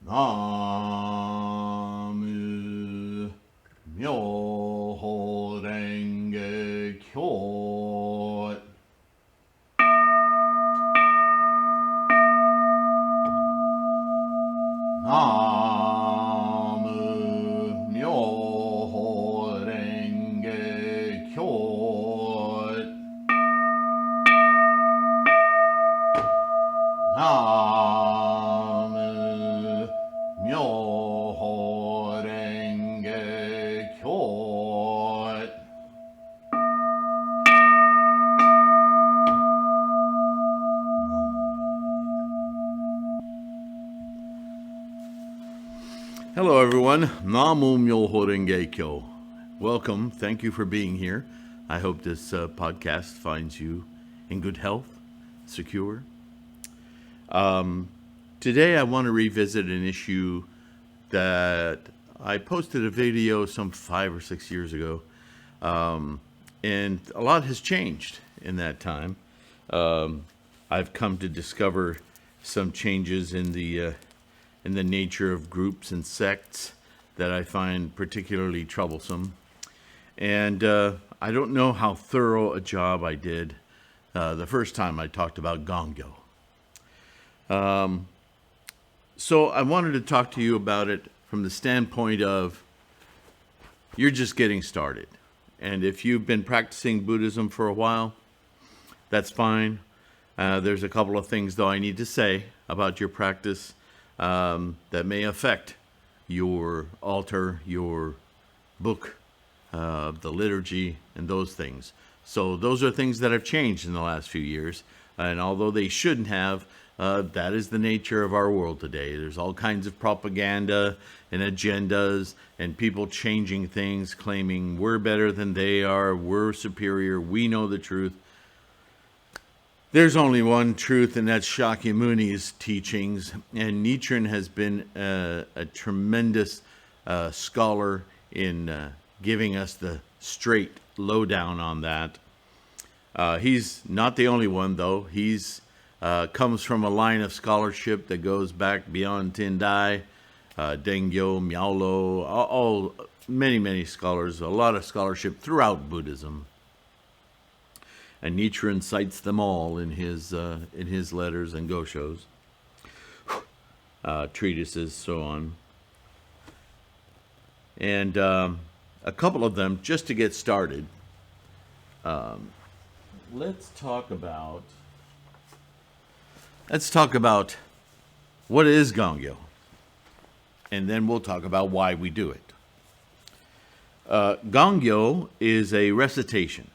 Namu Myoho Renge Kyo. Namu Myoho Renge Kyo. Namu Myoho Renge Kyo. Hello everyone, Namu Myoho Renge Kyo. Welcome, thank you for being here. I hope this podcast finds you in good health, secure. Today I want to revisit an issue that I posted a video some 5 or 6 years ago, and a lot has changed in that time. I've come to discover some changes in the nature of groups and sects that I find particularly troublesome. And I don't know how thorough a job I did the first time I talked about Gongyo. So I wanted to talk to you about it from the standpoint of you're just getting started. And if you've been practicing Buddhism for a while, that's fine. There's a couple of things, though, I need to say about your practice that may affect your altar, your book, the liturgy, and those things. So those are things that have changed in the last few years. And although they shouldn't have, that is the nature of our world today. There's all kinds of propaganda and agendas and people changing things, claiming we're better than they are, we're superior, we know the truth. There's only one truth, and that's Shakyamuni's teachings. And Nichiren has been a tremendous scholar in giving us the straight lowdown on that. He's not the only one, though. He's comes from a line of scholarship that goes back beyond Tendai, Gongyo, Miaolo, many scholars, a lot of scholarship throughout Buddhism. And Nichiren cites them all in his letters and goshos, treatises, so on. And a couple of them, just to get started, let's talk about what is Gongyo, and then we'll talk about why we do it. Gongyo is a recitation.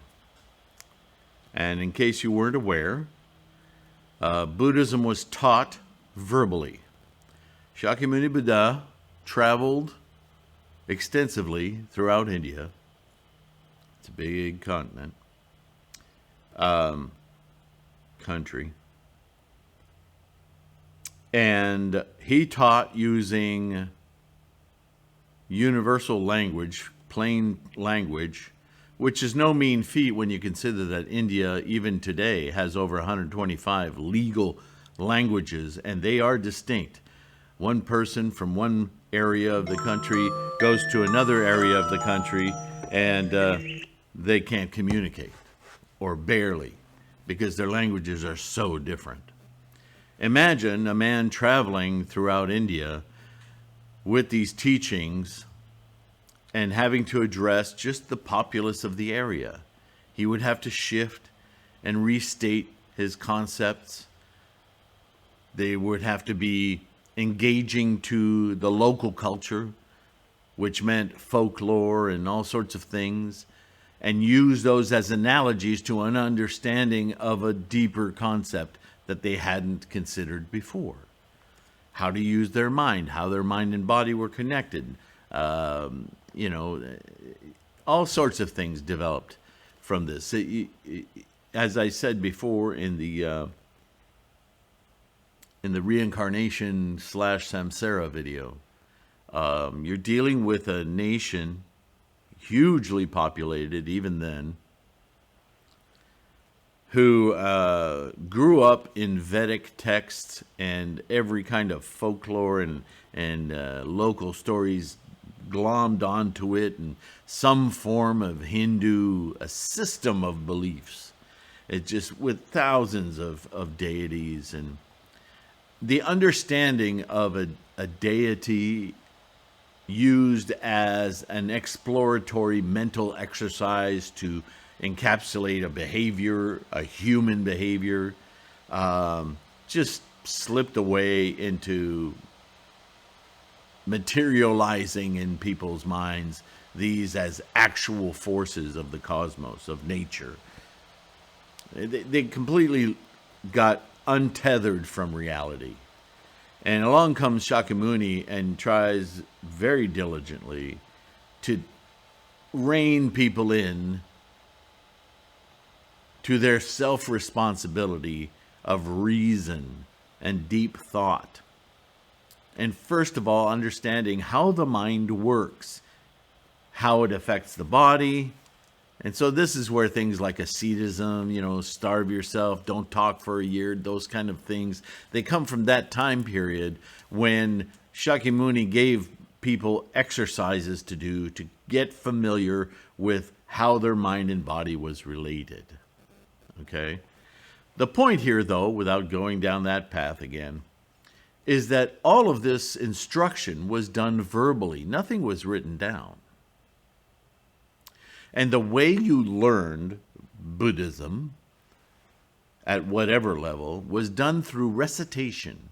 And in case you weren't aware, Buddhism was taught verbally. Shakyamuni Buddha traveled extensively throughout India. It's a big continent, country. And he taught using universal language, plain language, which is no mean feat when you consider that India, even today, has over 125 legal languages, and they are distinct. One person from one area of the country goes to another area of the country, and they can't communicate, or barely, because their languages are so different. Imagine a man traveling throughout India with these teachings and having to address just the populace of the area. He would have to shift and restate his concepts. They would have to be engaging to the local culture, which meant folklore and all sorts of things, and use those as analogies to an understanding of a deeper concept that they hadn't considered before. How to use their mind, how their mind and body were connected. All sorts of things developed from this. As I said before in the reincarnation / samsara video, you're dealing with a nation hugely populated even then, who grew up in Vedic texts and every kind of folklore and local stories glommed onto it, and some form of Hindu, a system of beliefs. It just with thousands of deities, and the understanding of a deity used as an exploratory mental exercise to encapsulate a behavior, a human behavior, just slipped away into materializing in people's minds these as actual forces of the cosmos, of nature. They completely got untethered from reality. And along comes Shakyamuni and tries very diligently to rein people in to their self-responsibility of reason and deep thought. And first of all, understanding how the mind works, how it affects the body. And so this is where things like asceticism, starve yourself, don't talk for a year, those kind of things, they come from that time period when Shakyamuni gave people exercises to do to get familiar with how their mind and body was related. Okay? The point here, though, without going down that path again, is that all of this instruction was done verbally. Nothing was written down. And the way you learned Buddhism at whatever level was done through recitation.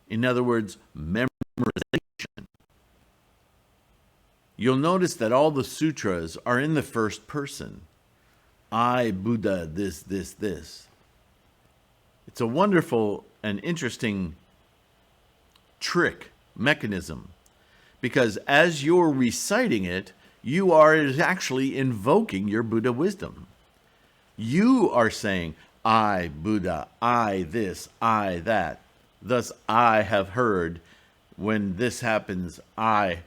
In other words, memorization. You'll notice that all the sutras are in the first person. I, Buddha, this, this, this. It's a wonderful and interesting trick, mechanism, because as you're reciting it, you are actually invoking your Buddha wisdom. You are saying, I, Buddha, I this, I that. Thus, I have heard when this happens, I,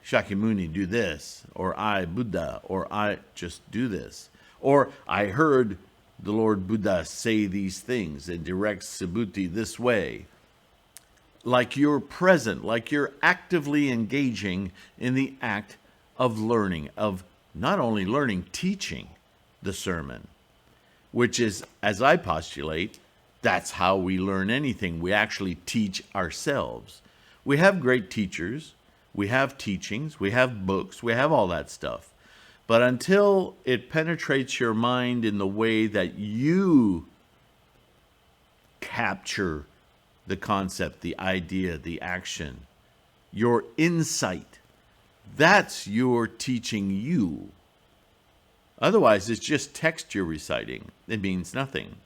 Shakyamuni, do this, or I, Buddha, or I just do this. Or I heard the Lord Buddha say these things and directs Subhuti this way. Like you're present, like you're actively engaging in the act of learning, of not only learning, teaching the sermon, which is, as I postulate, that's how we learn anything. We actually teach ourselves. We have great teachers, we have teachings, we have books, we have all that stuff. But until it penetrates your mind in the way that you capture the concept, the idea, the action, your insight, that's your teaching you. Otherwise, it's just text you're reciting. It means nothing.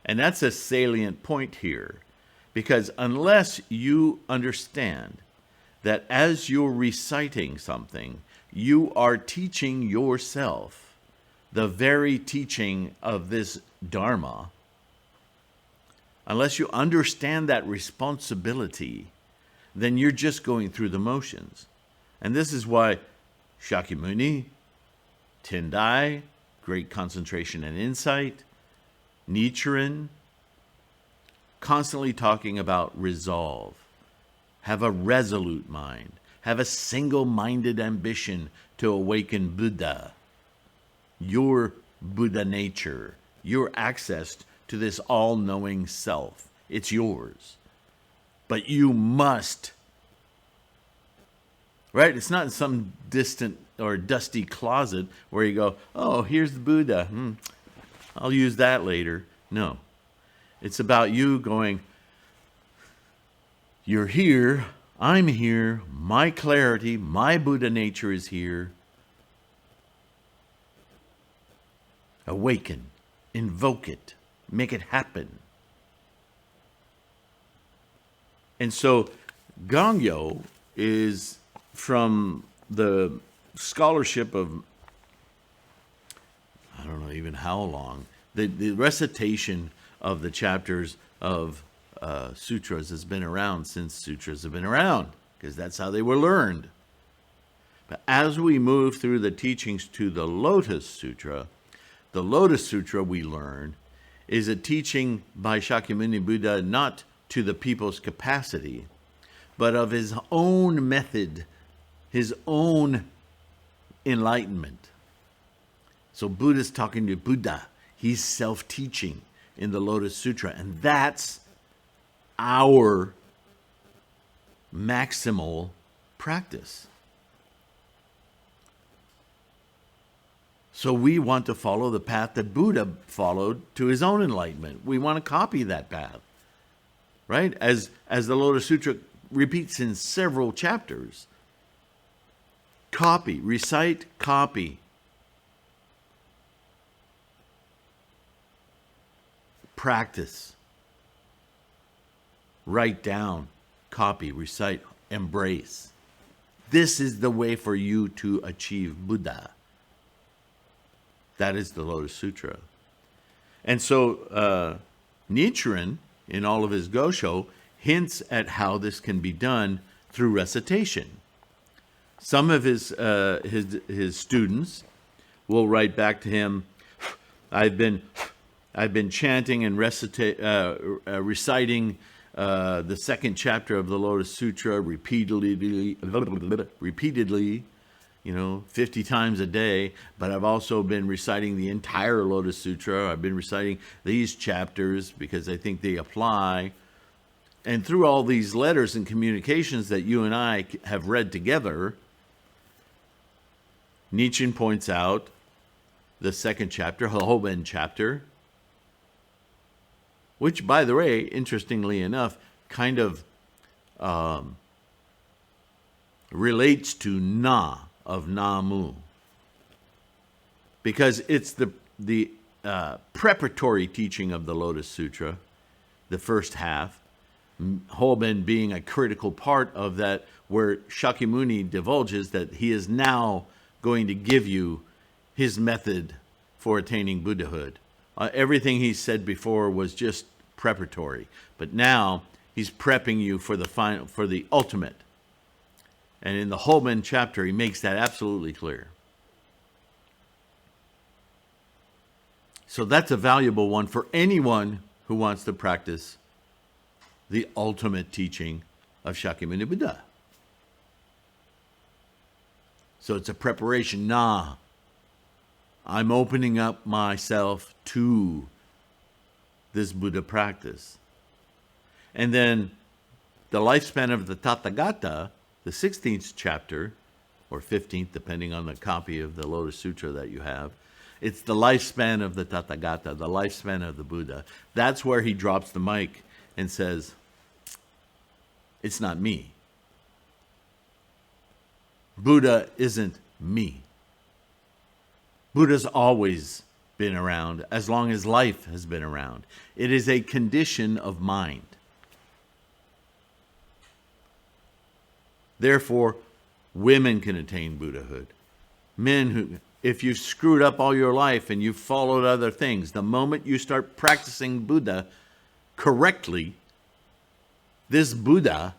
And that's a salient point here, because unless you understand that as you're reciting something, you are teaching yourself the very teaching of this Dharma, unless you understand that responsibility, then you're just going through the motions. And this is why Shakyamuni, Tendai, great concentration and insight, Nichiren, constantly talking about resolve. Have a resolute mind. Have a single-minded ambition to awaken Buddha, your Buddha nature, your access to this all-knowing self. It's yours. But you must, right? It's not in some distant or dusty closet where you go, oh, here's the Buddha. I'll use that later. No. It's about you going, you're here, I'm here, my clarity, my Buddha nature is here. Awaken, invoke it, make it happen. And so Gongyo is from the scholarship of, I don't know even how long, the recitation of the chapters of sutras has been around since sutras have been around, because that's how they were learned. But as we move through the teachings to the Lotus Sutra The Lotus Sutra, we learn, is a teaching by Shakyamuni Buddha not to the people's capacity, but of his own method, his own enlightenment. So Buddha's talking to Buddha. He's self-teaching in the Lotus Sutra, and that's our maximal practice. So we want to follow the path that Buddha followed to his own enlightenment. We want to copy that path, right? As the Lotus Sutra repeats in several chapters. Copy, recite, copy. Practice. Write down, copy, recite, embrace. This is the way for you to achieve Buddha. That is the Lotus Sutra. And so Nichiren, in all of his Gosho, hints at how this can be done through recitation. Some of his students will write back to him, I've been chanting and reciting the second chapter of the Lotus Sutra repeatedly, 50 times a day, but I've also been reciting the entire Lotus Sutra. I've been reciting these chapters because I think they apply. And through all these letters and communications that you and I have read together, Nichiren points out the second chapter, the Hoben chapter, which, by the way, interestingly enough, kind of relates to Na of Namu, because it's the preparatory teaching of the Lotus Sutra, the first half, Hoben being a critical part of that, where Shakyamuni divulges that he is now going to give you his method for attaining Buddhahood. Everything he said before was just preparatory, but now he's prepping you for the ultimate. And in the Hoben chapter, he makes that absolutely clear. So that's a valuable one for anyone who wants to practice the ultimate teaching of Shakyamuni Buddha. So it's a preparation. I'm opening up myself to this Buddha practice. And then the lifespan of the Tathagata, the 16th chapter, or 15th, depending on the copy of the Lotus Sutra that you have, it's the lifespan of the Tathagata, the lifespan of the Buddha. That's where he drops the mic and says, it's not me. Buddha isn't me. Buddha's always been around as long as life has been around. It is a condition of mind. Therefore, women can attain Buddhahood. Men who, if you've screwed up all your life and you've followed other things, the moment you start practicing Buddha correctly, this Buddha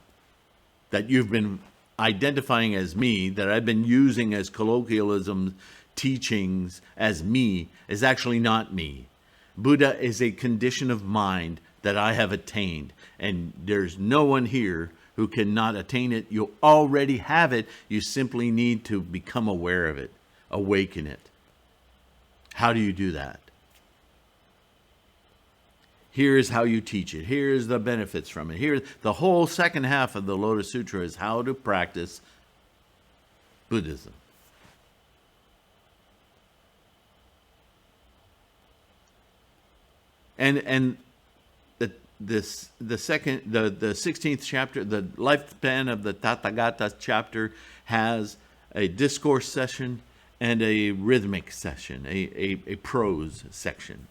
that you've been identifying as me, that I've been using as colloquialism teachings as me, is actually not me. Buddha is a condition of mind that I have attained, and there's no one here who cannot attain it. You already have it. You simply need to become aware of it, awaken it. How do you do that? Here's how you teach it. Here's the benefits from it. Here, the whole second half of the Lotus Sutra is how to practice Buddhism. And the 16th chapter, the lifespan of the Tathagata chapter, has a discourse session and a rhythmic session, a prose section.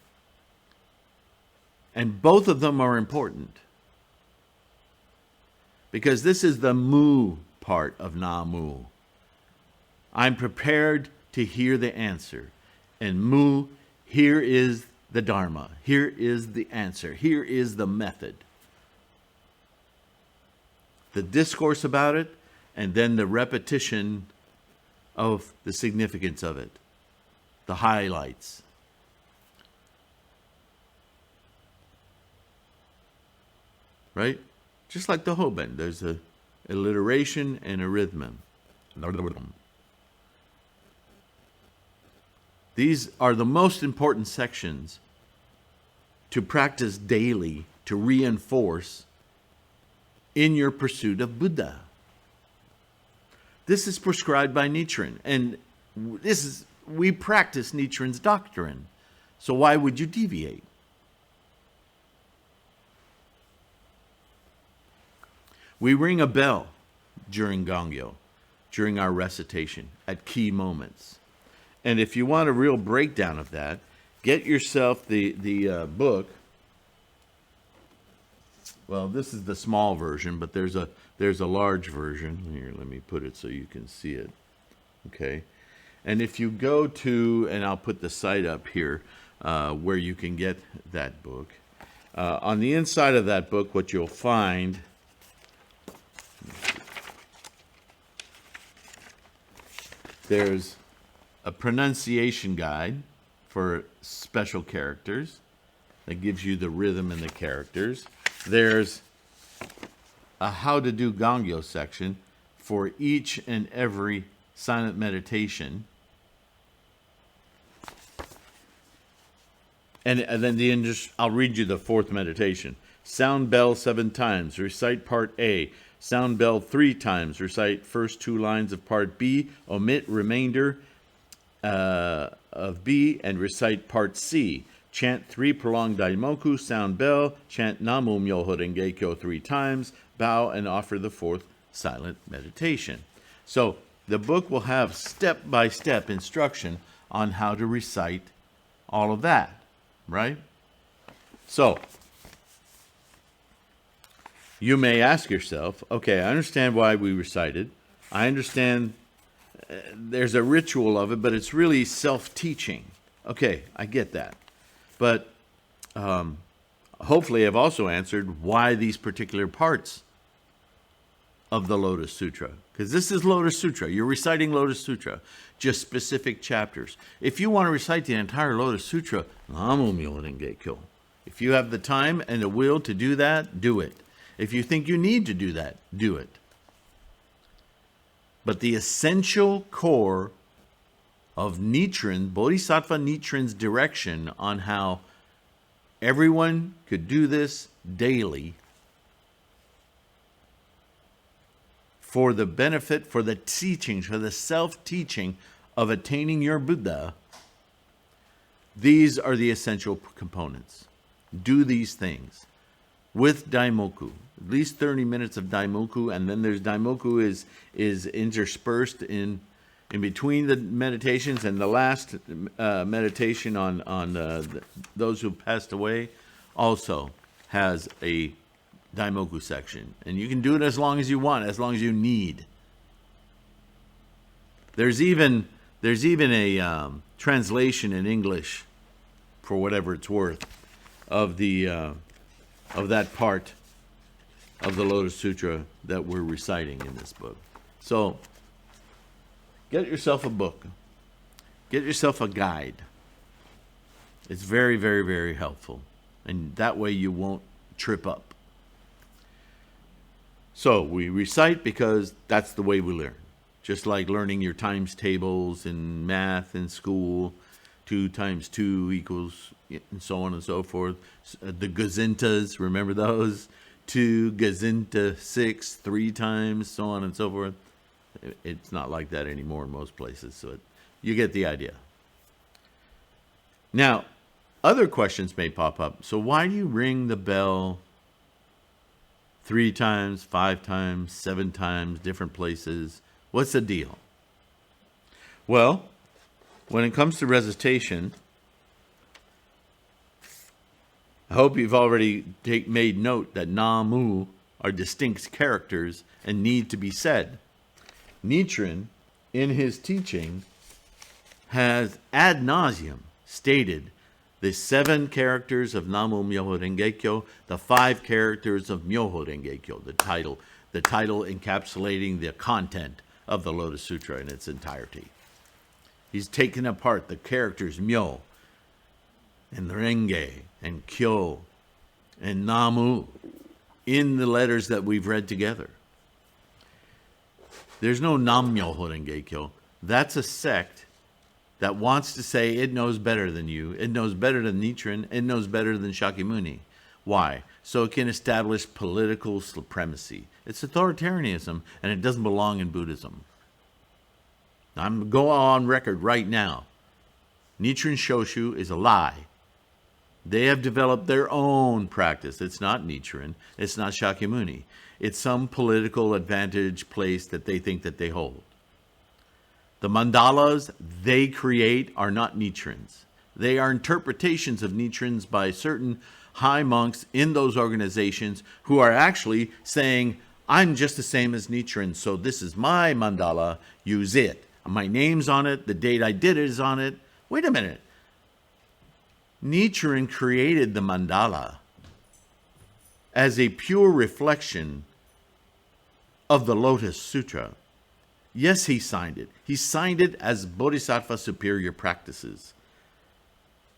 And both of them are important, because this is the mu part of Namu. I'm prepared to hear the answer. And mu, here is the Dharma. Here is the answer. Here is the method. The discourse about it, and then the repetition of the significance of it, the highlights. right? Just like the Hoben, there's a alliteration and a rhythm. These are the most important sections to practice daily, to reinforce in your pursuit of Buddha. This is prescribed by Nichiren, and we practice Nichiren's doctrine. So why would you deviate? We ring a bell during Gongyo, during our recitation, at key moments. And if you want a real breakdown of that, get yourself the book. Well, this is the small version, but there's a large version. Here, let me put it so you can see it. Okay. And if you go to, and I'll put the site up here, where you can get that book. On the inside of that book, what you'll find, there's a pronunciation guide for special characters that gives you the rhythm and the characters. There's a how to do Gongyo section for each and every silent meditation. And then I'll read you the fourth meditation. Sound bell 7 times, recite part A. Sound bell 3 times, recite first 2 lines of part B, omit remainder of B, and recite part C. Chant 3 prolonged daimoku, sound bell, chant Namu Myoho Renge Kyo 3 times, bow, and offer the 4th silent meditation. So the book will have step-by-step instruction on how to recite all of that, right? So you may ask yourself, okay, I understand why we recited. I understand there's a ritual of it, but it's really self-teaching. Okay, I get that. But hopefully I've also answered why these particular parts of the Lotus Sutra. Because this is Lotus Sutra. You're reciting Lotus Sutra, just specific chapters. If you want to recite the entire Lotus Sutra, Namu Myoho Renge Kyo. If you have the time and the will to do that, do it. If you think you need to do that, do it. But the essential core of Nichiren, Bodhisattva Nichiren's direction on how everyone could do this daily for the benefit, for the teachings, for the self-teaching of attaining your Buddha, these are the essential components. Do these things with daimoku, at least 30 minutes of daimoku, and then there's daimoku is interspersed in between the meditations, and the last meditation on those who passed away also has a daimoku section, and you can do it as long as you want, as long as you need. There's even a translation in English, for whatever it's worth, of that part of the Lotus Sutra that we're reciting in this book. So get yourself a book. Get yourself a guide. It's very, very, very helpful. And that way you won't trip up. So we recite because that's the way we learn. Just like learning your times tables in math in school, 2 times 2 equals, and so on and so forth. The gazintas, remember those? 2 gazinta 6, 3 times, so on and so forth. It's not like that anymore in most places, so you get the idea. Now, other questions may pop up. So why do you ring the bell 3 times, 5 times, 7 times, different places? What's the deal? Well, when it comes to recitation, I hope you've already made note that Namu are distinct characters and need to be said. Nichiren, in his teaching, has ad nauseum stated the 7 characters of Namu Myoho Renge Kyo, the 5 characters of Myoho Renge Kyo, the title encapsulating the content of the Lotus Sutra in its entirety. He's taken apart the characters Myo and Renge and Kyo and Namu in the letters that we've read together. There's no Nam-myoho Renge-kyo. That's a sect that wants to say it knows better than you. It knows better than Nichiren. It knows better than Shakyamuni. Why? So it can establish political supremacy. It's authoritarianism, and it doesn't belong in Buddhism. I'm going on record right now. Nichiren Shoshu is a lie. They have developed their own practice. It's not Nichiren. It's not Shakyamuni. It's some political advantage place that they think that they hold. The mandalas they create are not Nichiren's. They are interpretations of Nichiren's by certain high monks in those organizations who are actually saying, I'm just the same as Nichiren, so this is my mandala, use it. My name's on it, the date I did it is on it. Wait a minute. Nichiren created the mandala as a pure reflection of the Lotus Sutra. Yes, he signed it. He signed it as Bodhisattva superior practices,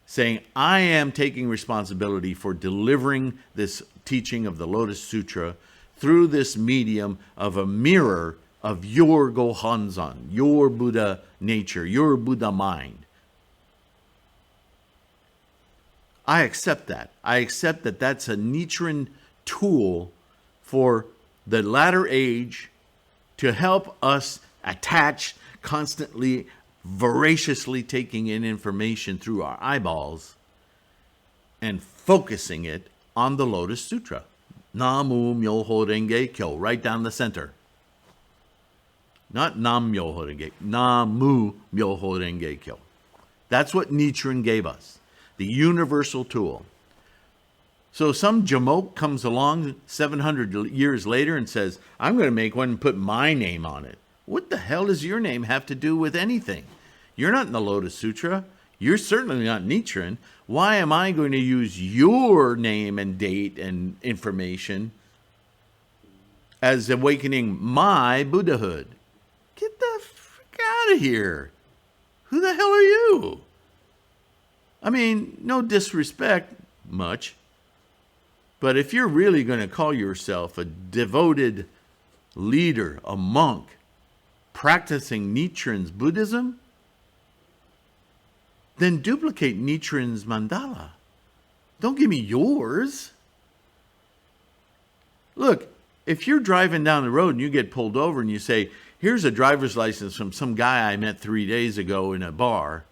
saying, I am taking responsibility for delivering this teaching of the Lotus Sutra through this medium of a mirror of your Gohanzan, your Buddha nature, your Buddha mind. I accept that. I accept that that's a Nichiren tool for the latter age to help us attach, constantly, voraciously taking in information through our eyeballs and focusing it on the Lotus Sutra. Namu Myoho Renge Kyo, right down the center. Not Nam Myoho Renge, Namu Myoho Renge Kyo. That's what Nichiren gave us, the universal tool. So some jamoke comes along 700 years later and says, I'm going to make one and put my name on it. What the hell does your name have to do with anything? You're not in the Lotus Sutra. You're certainly not Nichiren. Why am I going to use your name and date and information as awakening my Buddhahood? Get the frick out of here. Who the hell are you? I mean, no disrespect much, but if you're really going to call yourself a devoted leader, a monk, practicing Nichiren's Buddhism, then duplicate Nichiren's mandala. Don't give me yours. Look, if you're driving down the road and you get pulled over and you say, here's a driver's license from some guy I met 3 days ago in a bar,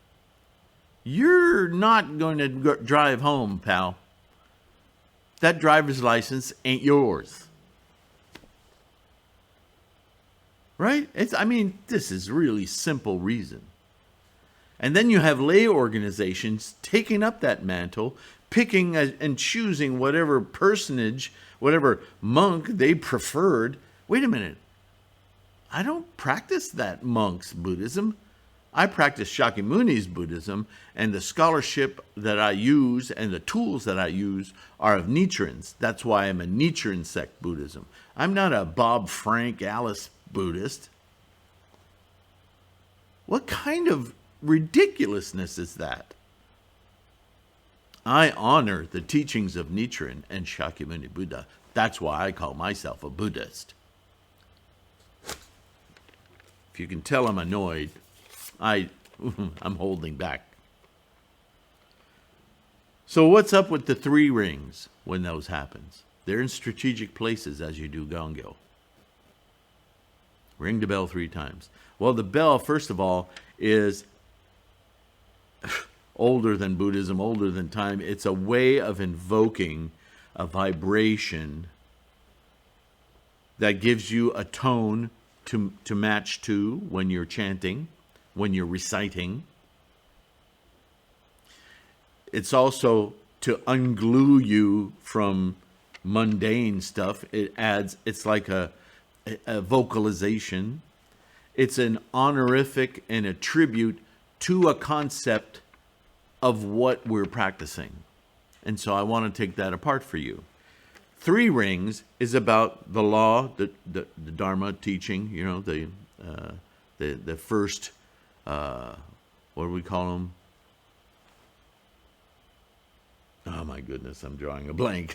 you're not going to drive home, pal. That driver's license ain't yours. Right? This is really simple reason. And then you have lay organizations taking up that mantle, picking and choosing whatever personage, whatever monk they preferred. Wait a minute. I don't practice that monk's Buddhism. I practice Shakyamuni's Buddhism, and the scholarship that I use and the tools that I use are of Nichiren's. That's why I'm a Nichiren sect Buddhism. I'm not a Bob Frank Alice Buddhist. What kind of ridiculousness is that? I honor the teachings of Nichiren and Shakyamuni Buddha. That's why I call myself a Buddhist. If you can tell I'm annoyed, I'm holding back. So what's up with the 3 rings when those happens? They're in strategic places as you do Gongyo. Ring the bell 3 times. Well, the bell, first of all, is older than Buddhism, older than time. It's a way of invoking a vibration that gives you a tone to match to when you're chanting, when you're reciting. It's also to unglue you from mundane stuff. It's like a vocalization. It's an honorific and a tribute to a concept of what we're practicing. And so I want to take that apart for you. 3 rings is about the law, the Dharma teaching, the first, what do we call them? Oh my goodness, I'm drawing a blank.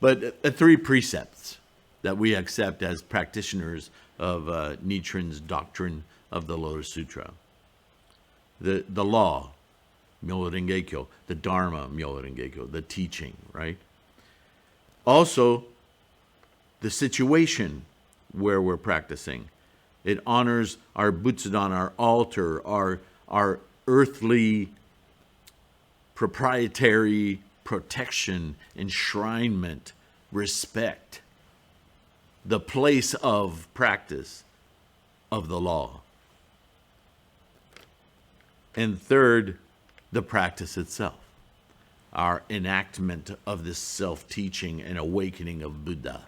But 3 precepts that we accept as practitioners of Nichiren's doctrine of the Lotus Sutra. The law, Myoho Renge Kyo, the Dharma, Myoho Renge Kyo, the teaching, right? Also, the situation where we're practicing. It honors our Butsudan, our altar, our earthly proprietary protection, enshrinement, respect, the place of practice of the law. And third, the practice itself, our enactment of this self-teaching and awakening of Buddha,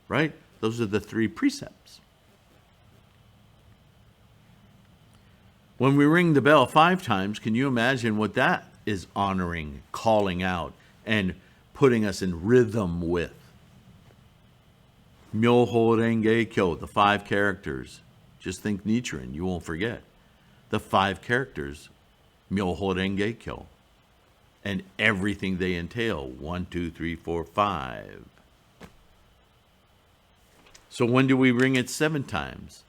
right? Those are the 3 precepts. When we ring the bell 5 times, can you imagine what that is honoring, calling out, and putting us in rhythm with? Myoho Renge Kyo, the 5 characters. Just think Nichiren, you won't forget. The 5 characters, Myoho Renge Kyo, and everything they entail. 1, 2, 3, 4, 5. So when do we ring it 7 times?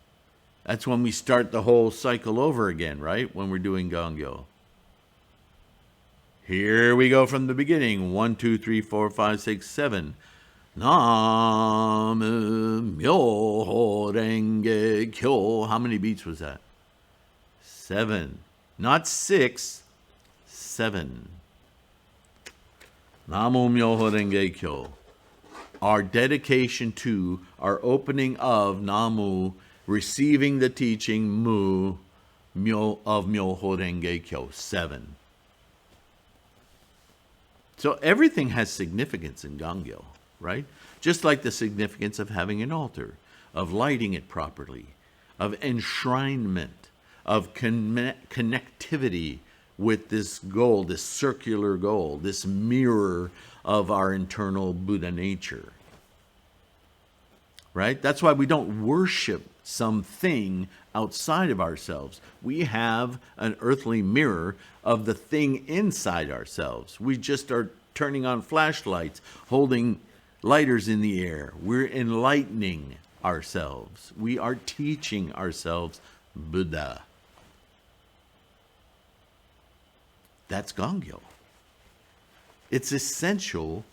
That's when we start the whole cycle over again, right? When we're doing Gongyo. Here we go from the beginning. 1, 2, 3, 4, 5, 6, 7. Nam Myoho Renge Kyo. How many beats was that? 7. Not 6. 7. Namo Myoho Renge Kyo. Our dedication to, our opening of Namu, receiving the teaching Mu of Myoho Renge Kyo. 7. So everything has significance in Gongyo, right? Just like the significance of having an altar, of lighting it properly, of enshrinement, of connectivity with this goal, this circular goal, this mirror of our internal Buddha nature. Right? That's why we don't worship something outside of ourselves. We have an earthly mirror of the thing inside ourselves. We just are turning on flashlights, holding lighters in the air. We're enlightening ourselves. We are teaching ourselves Buddha. That's Gongyo. It's essential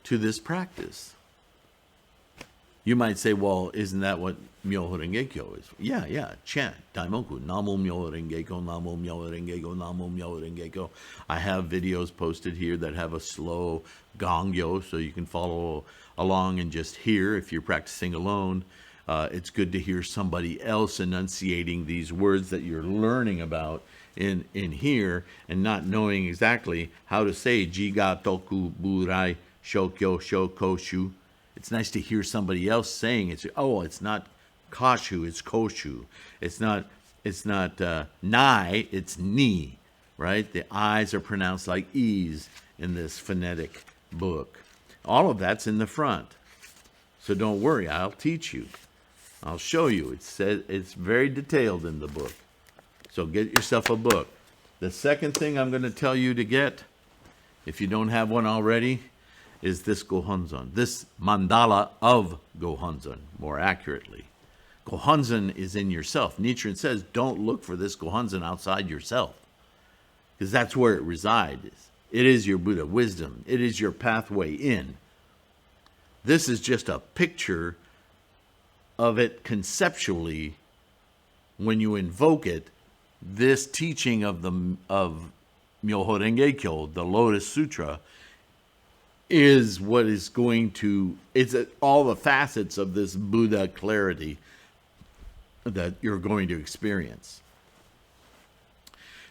to this practice. You might say, well, isn't that what Myoho Renge Kyo is? Yeah. Chant. Daimoku. Namo Myoho Renge Kyo, Namo Myoho Renge Kyo, Namo Myoho Renge Kyo. I have videos posted here that have a slow Gongyo, so you can follow along and just hear if you're practicing alone. It's good to hear somebody else enunciating these words that you're learning about in here and not knowing exactly how to say Jiga Toku Burai Shokyo Shokoshu. It's nice to hear somebody else saying it. Oh, it's not kashu, it's koshu. It's not nai, it's ni, right? The I's are pronounced like E's in this phonetic book. All of that's in the front. So don't worry, I'll teach you. I'll show you. It's very detailed in the book. So get yourself a book. The second thing I'm going to tell you to get, if you don't have one already, is this Gohonzon, this mandala of Gohonzon, more accurately. Gohonzon is in yourself. Nichiren says, don't look for this Gohonzon outside yourself, because that's where it resides. It is your Buddha wisdom. It is your pathway in. This is just a picture of it conceptually. When you invoke it, this teaching of Myoho Renge Kyo, the Lotus Sutra, is what is going to, it's all the facets of this Buddha clarity that you're going to experience.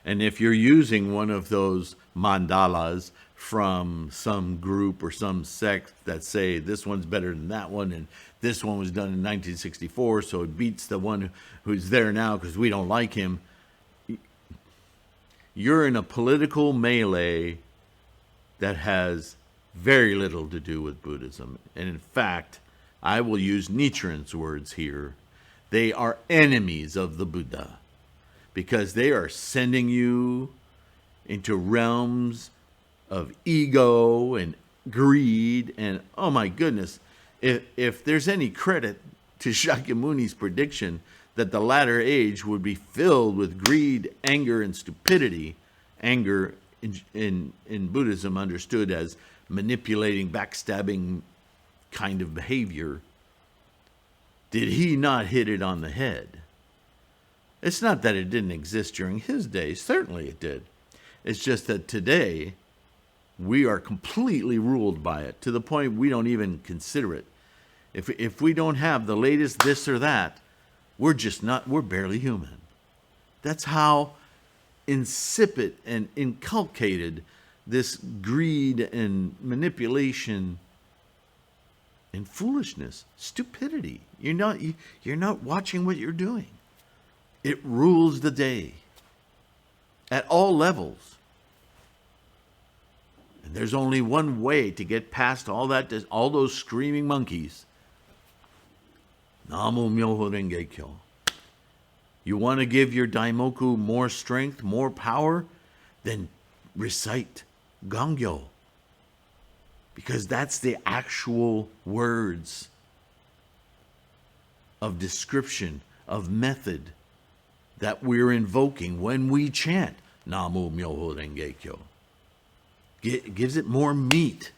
And if you're using one of those mandalas from some group or some sect that say this one's better than that one, and this one was done in 1964, so it beats the one who's there now because we don't like him, you're in a political melee that has very little to do with Buddhism. And in fact, I will use Nichiren's words here. They are enemies of the Buddha because they are sending you into realms of ego and greed. And oh my goodness, if there's any credit to Shakyamuni's prediction that the latter age would be filled with greed, anger, and stupidity, anger in Buddhism understood as manipulating, backstabbing kind of behavior, did he not hit it on the head? It's not that it didn't exist during his day. Certainly it did. It's just that today we are completely ruled by it to the point we don't even consider it. If we don't have the latest this or that, we're barely human. That's how insipid and inculcated this greed and manipulation and foolishness, stupidity. You're not watching what you're doing. It rules the day at all levels. And there's only one way to get past all those screaming monkeys. Namu Myoho Renge Kyo. You want to give your daimoku more strength, more power? Then recite Gongyo. Because that's the actual words of description, of method that we're invoking when we chant Namu Myoho Renge Kyo. Gives it more meat,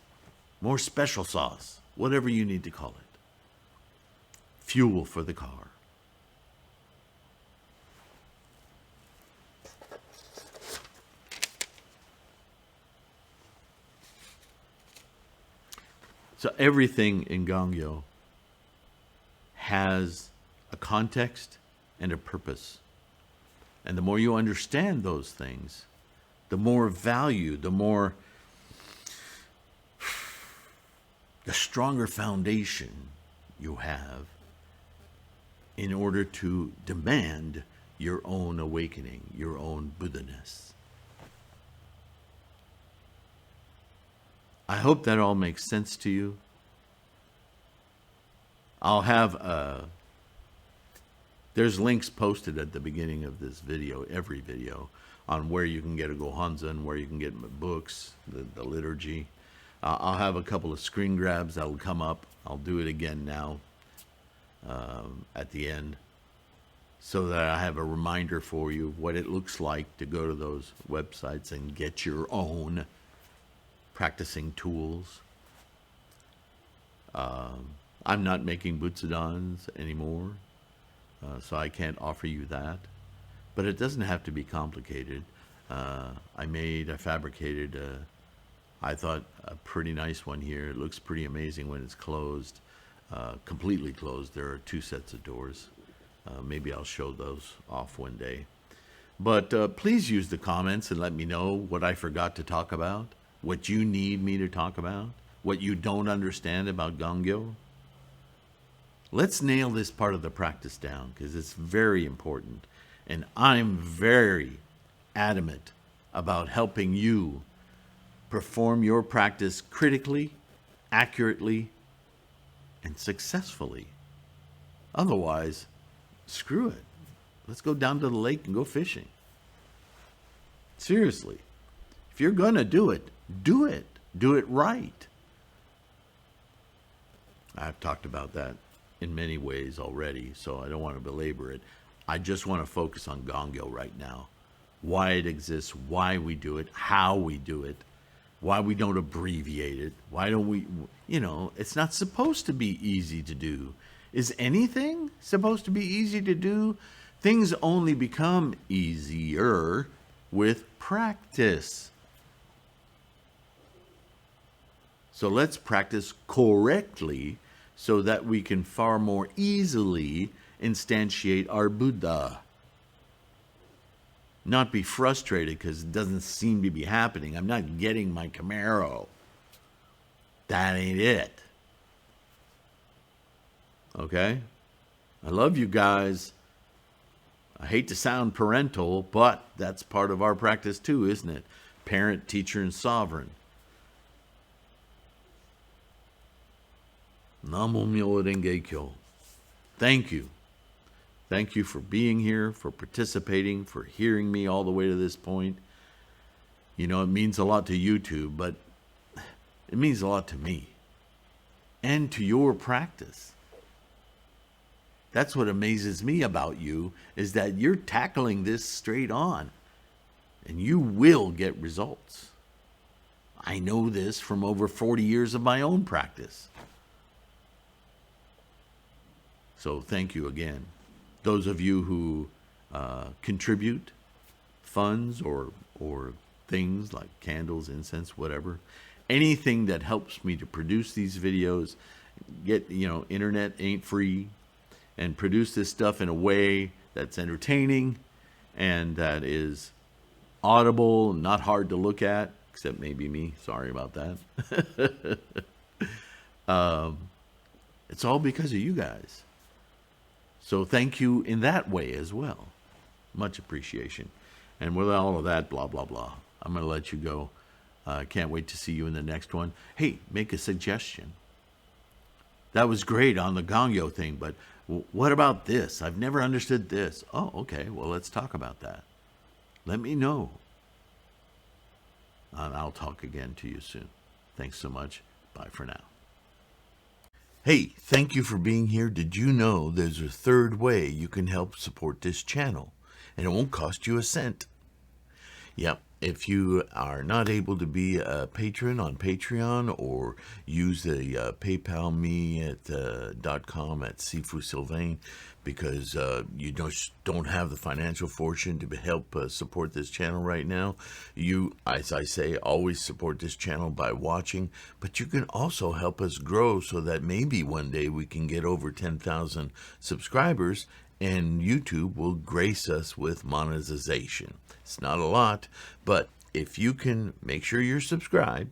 more special sauce, whatever you need to call it. Fuel for the car. So everything in Gongyo has a context and a purpose. And the more you understand those things, the more value, the stronger foundation you have in order to demand your own awakening, your own Buddha-ness. I hope that all makes sense to you. I'll have there's links posted at the beginning of this video, every video, on where you can get a Gohanzen, where you can get books, the liturgy. I'll have a couple of screen grabs that'll come up. I'll do it again now at the end, so that I have a reminder for you of what it looks like to go to those websites and get your own practicing tools. I'm not making butsudans anymore, so I can't offer you that. But it doesn't have to be complicated. I fabricated, I thought, a pretty nice one here. It looks pretty amazing when it's closed, completely closed. There are 2 sets of doors. Maybe I'll show those off one day. But please use the comments and let me know what I forgot to talk about, what you need me to talk about, what you don't understand about Gongyo. Let's nail this part of the practice down, because it's very important. And I'm very adamant about helping you perform your practice critically, accurately, and successfully. Otherwise, screw it. Let's go down to the lake and go fishing. Seriously. If you're going to do it, do it. Do it right. I've talked about that in many ways already, so I don't want to belabor it. I just want to focus on Gongyo right now. Why it exists, why we do it, how we do it, why we don't abbreviate it, why don't we, it's not supposed to be easy to do. Is anything supposed to be easy to do? Things only become easier with practice. So let's practice correctly so that we can far more easily instantiate our Buddha. Not be frustrated because it doesn't seem to be happening. I'm not getting my Camaro. That ain't it. Okay? I love you guys. I hate to sound parental, but that's part of our practice too, isn't it? Parent, teacher, and sovereign. Namo Myoho Renge Kyo. Thank you. Thank you for being here, for participating, for hearing me all the way to this point. You know, it means a lot to YouTube, but it means a lot to me and to your practice. That's what amazes me about you, is that you're tackling this straight on, and you will get results. I know this from over 40 years of my own practice. So thank you again. Those of you who contribute funds or things like candles, incense, whatever, anything that helps me to produce these videos, internet ain't free, and produce this stuff in a way that's entertaining and that is audible, not hard to look at, except maybe me. Sorry about that. It's all because of you guys. So thank you in that way as well. Much appreciation. And with all of that, blah, blah, blah, I'm going to let you go. Can't wait to see you in the next one. Hey, make a suggestion. That was great on the Gongyo thing, but what about this? I've never understood this. Oh, okay. Well, let's talk about that. Let me know. And I'll talk again to you soon. Thanks so much. Bye for now. Hey, thank you for being here. Did you know there's a third way you can help support this channel? And it won't cost you a cent. Yep. If you are not able to be a patron on Patreon or use the PayPal me at .com at Sifu Sylvain because you don't have the financial fortune to help support this channel right now, you, as I say, always support this channel by watching, but you can also help us grow so that maybe one day we can get over 10,000 subscribers and YouTube will grace us with monetization. It's not a lot, but if you can make sure you're subscribed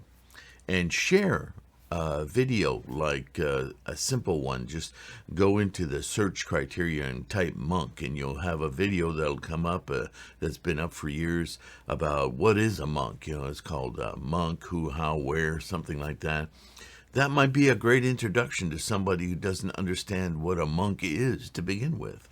and share a video like a simple one, just go into the search criteria and type monk and you'll have a video that'll come up that's been up for years about what is a monk. It's called monk, who, how, where, something like that. That might be a great introduction to somebody who doesn't understand what a monk is to begin with.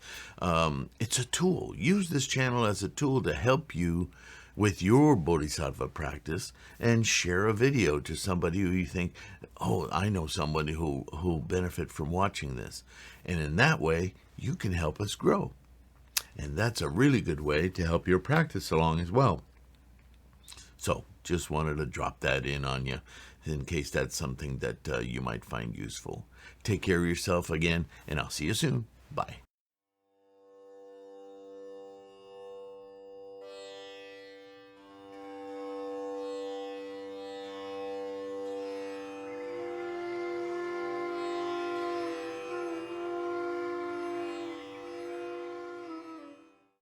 It's a tool. Use this channel as a tool to help you with your bodhisattva practice, and share a video to somebody who you think, oh, I know somebody who'll benefit from watching this. And in that way, you can help us grow. And that's a really good way to help your practice along as well. So just wanted to drop that in on you in case that's something that you might find useful. Take care of yourself again, and I'll see you soon. Bye.